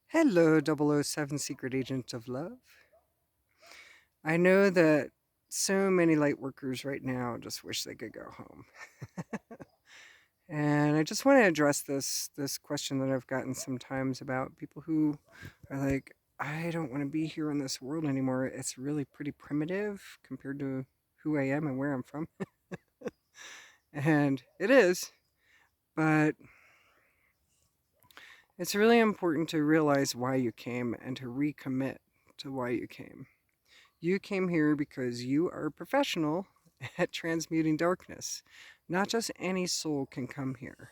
Hello, 007 Secret Agent of Love. I know that so many light workers right now just wish they could go home. And I just want to address this question that I've gotten sometimes about people who are like, I don't want to be here in this world anymore. It's really pretty primitive compared to who I am and where I'm from. And it is, but it's really important to realize why you came and to recommit to why you came. You came here because you are a professional at transmuting darkness. Not just any soul can come here.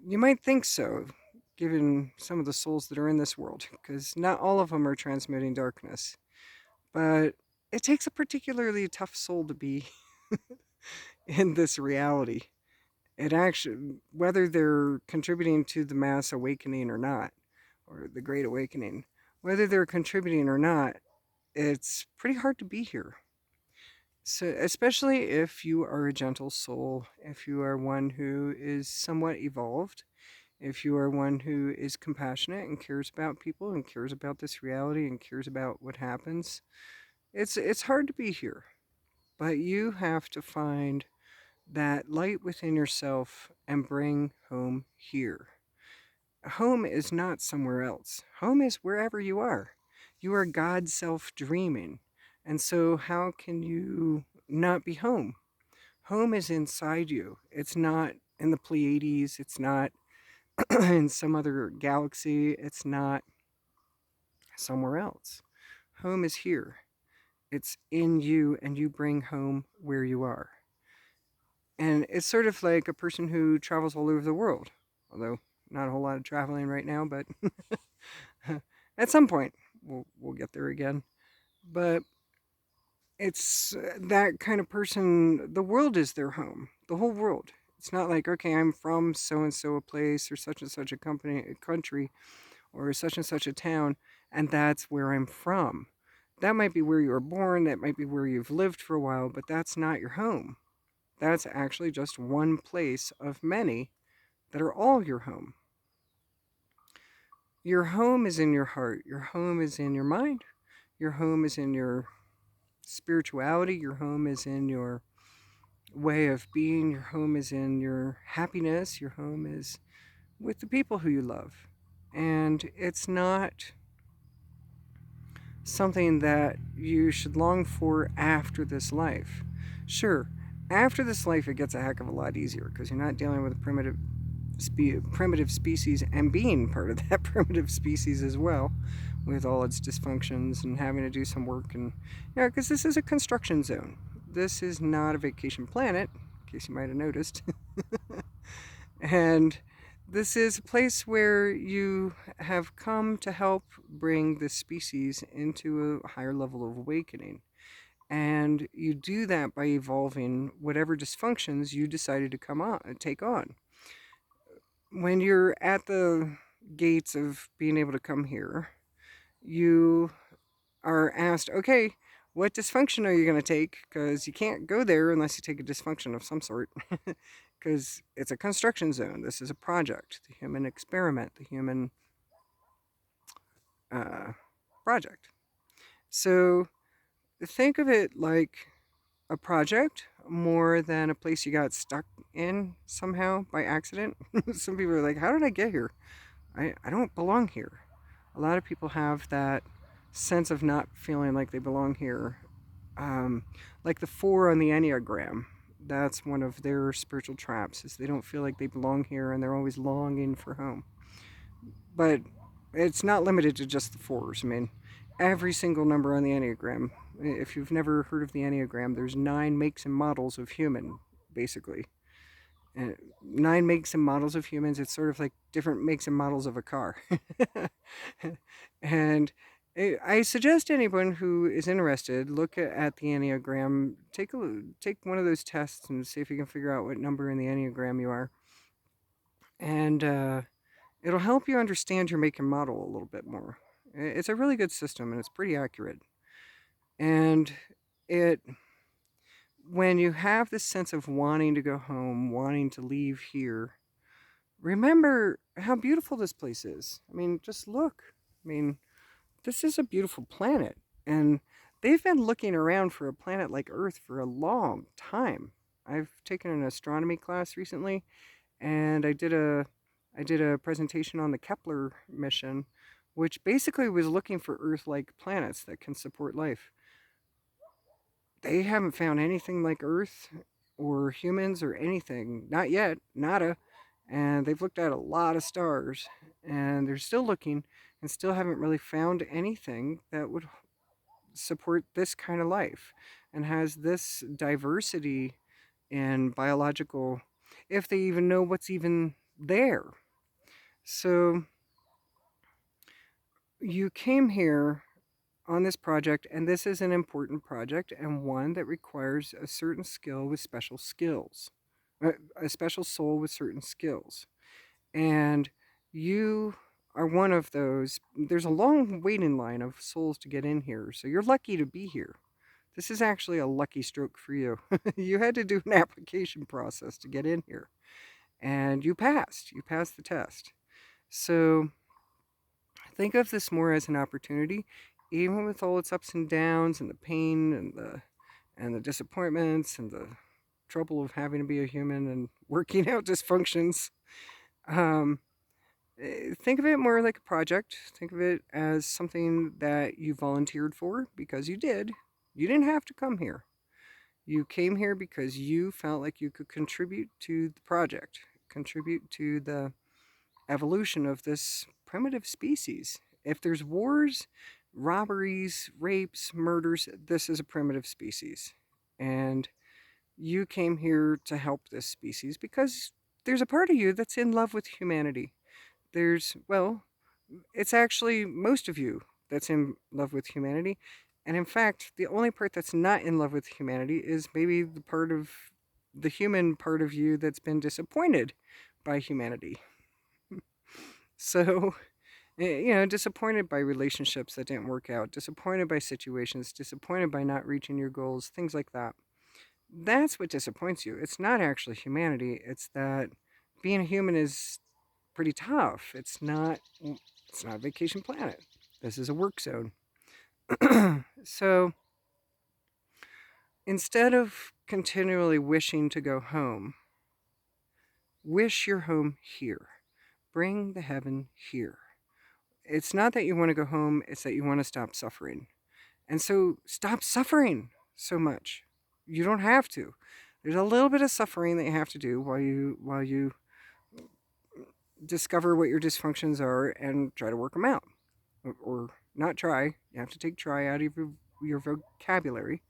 You might think so, given some of the souls that are in this world, because not all of them are transmuting darkness. But it takes a particularly tough soul to be in this reality. It actually, whether they're contributing to the mass awakening or not, or the great awakening, whether they're contributing or not, it's pretty hard to be here. So, especially if you are a gentle soul, if you are one who is somewhat evolved, if you are one who is compassionate and cares about people and cares about this reality and cares about what happens, it's hard to be here. But you have to find that light within yourself and bring home here. Home is not somewhere else. Home is wherever you are. You are God's self dreaming. And so, how can you not be home? Home is inside you. It's not in the Pleiades. It's not in some other galaxy. It's not somewhere else. Home is here. It's in you, and you bring home where you are. And it's sort of like a person who travels all over the world, although not a whole lot of traveling right now, but at some point we'll get there again. But it's that kind of person. The world is their home, the whole world. It's not like, okay, I'm from so and so a place or such and such a company, a country, or such and such a town, and that's where I'm from. That might be where you were born, that might be where you've lived for a while, but that's not your home. That's actually just one place of many that are all your home. Your home is in your heart, your home is in your mind, your home is in your spirituality, your home is in your way of being, your home is in your happiness, your home is with the people who you love. And it's not something that you should long for after this life. Sure, after this life, it gets a heck of a lot easier because you're not dealing with a primitive species and being part of that primitive species as well, with all its dysfunctions and having to do some work. And yeah, because this is a construction zone. This is not a vacation planet, in case you might have noticed. And this is a place where you have come to help bring the species into a higher level of awakening. And you do that by evolving whatever dysfunctions you decided to take on. When you're at the gates of being able to come here, you are asked, okay, what dysfunction are you going to take? Because you can't go there unless you take a dysfunction of some sort. Because it's a construction zone. This is a project, the human experiment, the human uh, project. So think of it like a project more than a place you got stuck in somehow by accident. Some people are like, how did I get here? I don't belong here. A lot of people have that sense of not feeling like they belong here. Like the 4 on the Enneagram, that's one of their spiritual traps, is they don't feel like they belong here and they're always longing for home. But it's not limited to just the 4s. I mean, every single number on the Enneagram, if you've never heard of the Enneagram, there's 9 makes and models of human, basically. 9 makes and models of humans. It's sort of like different makes and models of a car. And I suggest anyone who is interested look at the Enneagram. Take one of those tests and see if you can figure out what number in the Enneagram you are, and it'll help you understand your make and model a little bit more. It's a really good system and it's pretty accurate. And it when you have this sense of wanting to go home, wanting to leave here, remember how beautiful this place is. I mean, just look. I mean, this is a beautiful planet. And they've been looking around for a planet like Earth for a long time. I've taken an astronomy class recently, and I did a presentation on the Kepler mission, which basically was looking for Earth-like planets that can support life. They haven't found anything like Earth or humans or anything, not yet, nada. And they've looked at a lot of stars, and they're still looking and still haven't really found anything that would support this kind of life and has this diversity in biological, if they even know what's even there. So you came here on this project, and this is an important project and one that requires a certain skill with special skills, a special soul with certain skills. And you are one of those. There's a long waiting line of souls to get in here, so you're lucky to be here. This is actually a lucky stroke for you. You had to do an application process to get in here, and you passed. You passed the test. So think of this more as an opportunity, even with all its ups and downs and the pain and the disappointments and the trouble of having to be a human and working out dysfunctions. Um, think of it more like a project. Think of it as something that you volunteered for because you did. You didn't have to come here. You came here because you felt like you could contribute to the project, contribute to the evolution of this primitive species. If there's wars, robberies, rapes, murders, this is a primitive species. And you came here to help this species because there's a part of you that's in love with humanity. Well, it's actually most of you that's in love with humanity. And in fact, the only part that's not in love with humanity is maybe the part of the human part of you that's been disappointed by humanity. So, disappointed by relationships that didn't work out, disappointed by situations, disappointed by not reaching your goals, things like that. That's what disappoints you. It's not actually humanity, it's that being a human is pretty tough. It's not a vacation planet. This is a work zone. So, instead of continually wishing to go home, wish your home here. Bring the heaven here. It's not that you want to go home, it's that you want to stop suffering. And so stop suffering so much. You don't have to. There's a little bit of suffering that you have to do while you discover what your dysfunctions are and try to work them out. Or not try. You have to take try out of your vocabulary.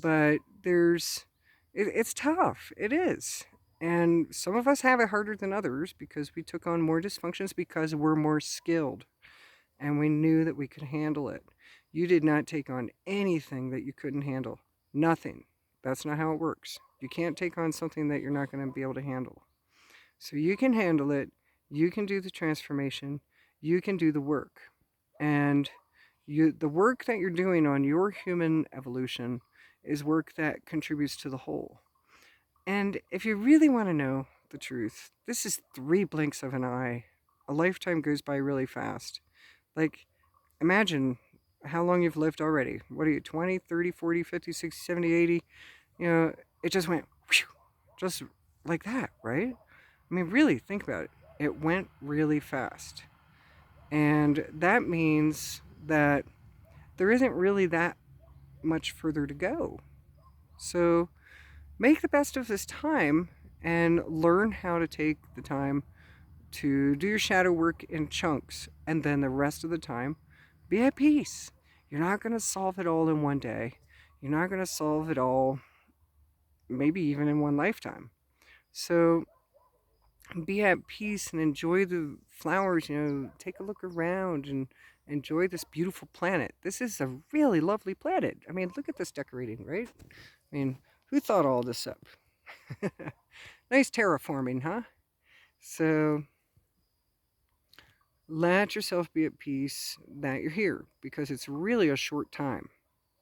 But it's tough. It is. And some of us have it harder than others because we took on more dysfunctions because we're more skilled and we knew that we could handle it. You did not take on anything that you couldn't handle. Nothing. That's not how it works. You can't take on something that you're not going to be able to handle. So you can handle it. You can do the transformation. You can do the work. And the work that you're doing on your human evolution is work that contributes to the whole. And if you really want to know the truth, this is 3 blinks of an eye. A lifetime goes by really fast. Like, imagine how long you've lived already. What are you, 20, 30, 40, 50, 60, 70, 80? You know, it just went whew, just like that, right? I mean, really, think about it. It went really fast. And that means that there isn't really that much further to go. So make the best of this time and learn how to take the time to do your shadow work in chunks, and then the rest of the time, be at peace. You're not going to solve it all in one day. You're not going to solve it all, maybe even in one lifetime. So be at peace and enjoy the flowers, take a look around and enjoy this beautiful planet. This is a really lovely planet. I mean, look at this decorating, right? I mean, who thought all this up? Nice terraforming, huh? So let yourself be at peace that you're here because it's really a short time.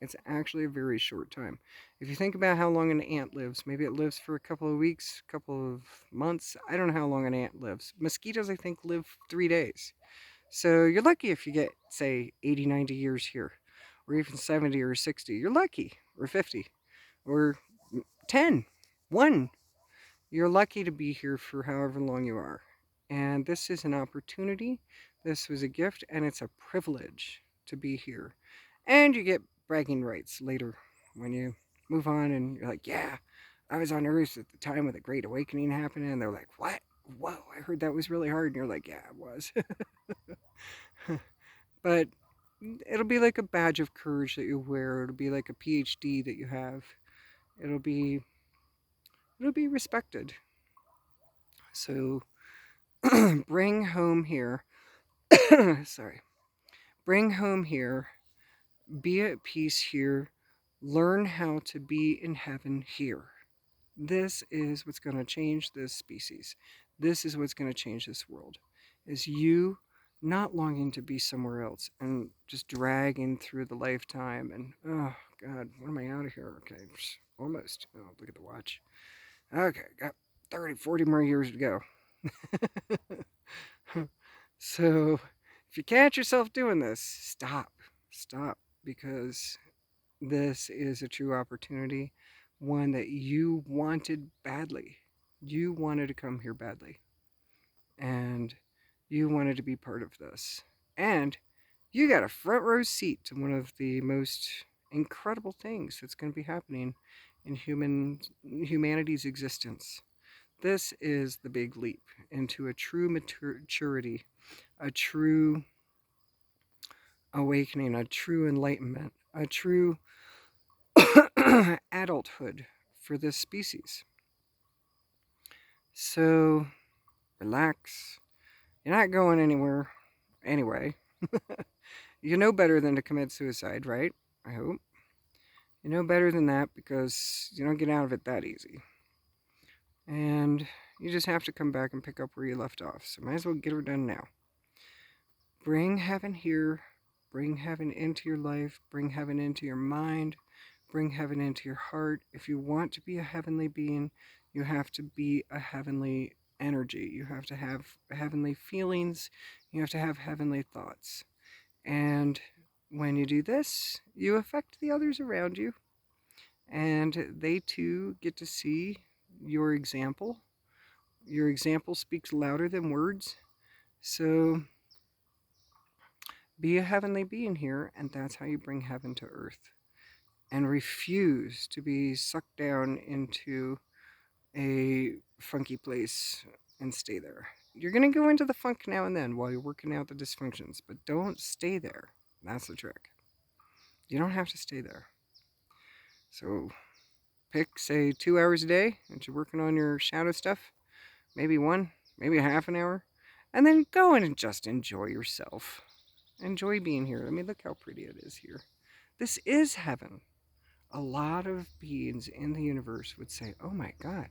It's actually a very short time. If you think about how long an ant lives, maybe it lives for a couple of weeks, a couple of months. I don't know how long an ant lives. Mosquitoes, I think, live 3 days. So you're lucky if you get, say, 80, 90 years here, or even 70 or 60. You're lucky, or 50, or 10, 1. You're lucky to be here for however long you are. And this is an opportunity, this was a gift, and it's a privilege to be here. And you get bragging rights later when you move on and you're like, yeah, I was on Earth at the time of the Great Awakening happening. And they're like, what? Whoa, I heard that was really hard. And you're like, yeah, it was. But it'll be like a badge of courage that you wear. It'll be like a PhD that you have. It'll be it'll be respected. So bring home here. Sorry. Bring home here. Be at peace here. Learn how to be in heaven here. This is what's going to change this species. This is what's going to change this world. Is you not longing to be somewhere else and just dragging through the lifetime and, oh God, when am I out of here? Okay, almost. Oh, look at the watch. Okay, got 30, 40 more years to go. So if you catch yourself doing this, stop. Stop, because this is a true opportunity, one that you wanted badly. You wanted to come here badly, and you wanted to be part of this. And you got a front row seat to one of the most incredible things that's going to be happening in humanity's existence. This is the big leap into a true maturity, a true awakening, a true enlightenment, a true adulthood for this species. So relax. You're not going anywhere anyway. You know better than to commit suicide, right? I hope. You know better than that because you don't get out of it that easy. And you just have to come back and pick up where you left off. So might as well get her done now. Bring heaven here. Bring heaven into your life. Bring heaven into your mind. Bring heaven into your heart. If you want to be a heavenly being, you have to be a heavenly energy. You have to have heavenly feelings. You have to have heavenly thoughts. And when you do this, you affect the others around you. And they too get to see your example. Your example speaks louder than words. So be a heavenly being here, and that's how you bring heaven to earth. And refuse to be sucked down into a funky place and stay there. You're going to go into the funk now and then while you're working out the dysfunctions, but don't stay there. That's the trick. You don't have to stay there. So pick, say, 2 hours a day that you're working on your shadow stuff, maybe one, maybe a half an hour, and then go in and just enjoy yourself. Enjoy being here. I mean, look how pretty it is here. This is heaven. A lot of beings in the universe would say, oh my God,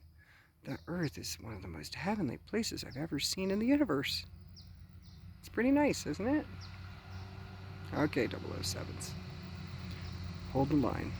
the Earth is one of the most heavenly places I've ever seen in the universe. It's pretty nice, isn't it? Okay, 007s. Hold the line.